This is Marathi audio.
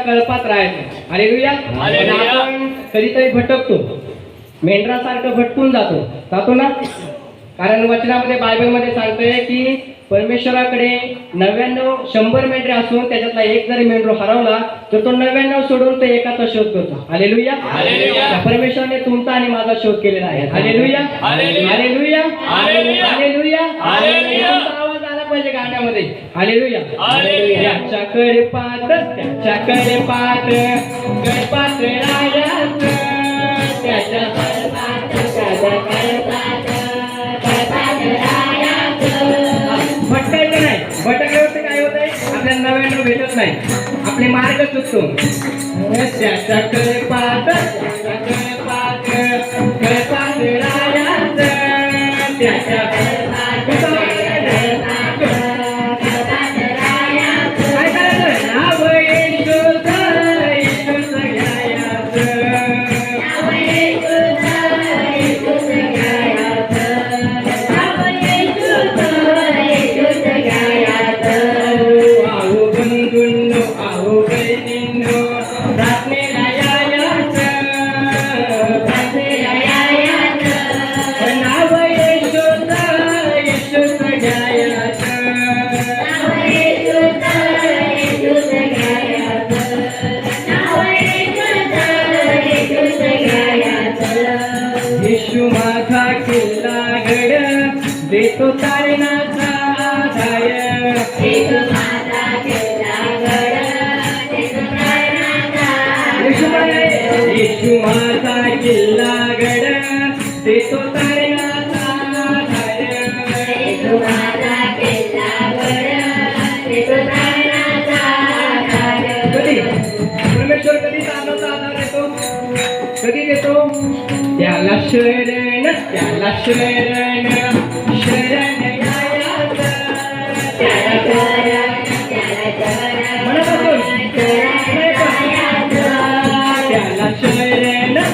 कळपात राहायचं. हालेलुया. पण आपण कधीतरी भटकतो, मेंढरासारखं भटकून जातो ना. कारण वचनामध्ये बायबलमध्ये सांगतोय की परमेश्वराकडे 99 मेंढरे असून त्याच्यातला एक जरी मेंढरो हरवला तर तो 99 सोडून तो एकाचा शोध करतो. हालेलुया. परमेश्वराने तुमचा आणि माझा शोध केलेला आहे. हालेलुया. हालेलुया. हालेलुया. आवाज आला पाहिजे गाण्यामध्ये. हालेलुया. त्याच्याकडे पाहत कळपात रायाच त्याच्या भटकायचं नाही. भटकल्यावरती काय होत आहे, आपल्याला 99 भेटत नाही, आपले मार्ग चुकतो. त्याच्याकडे पाहत रायाच त्याच्या माझा किल्ला गड देतो तारणाचा आधार. येशू माझा किल्ला गड देतो तारणाचा आधार. कधी परमेश्वर कधी तारणाचा आधार देतो, कधी देतो, त्याला शरण शरण यायचं. मनापासून त्याला शरण यायचं.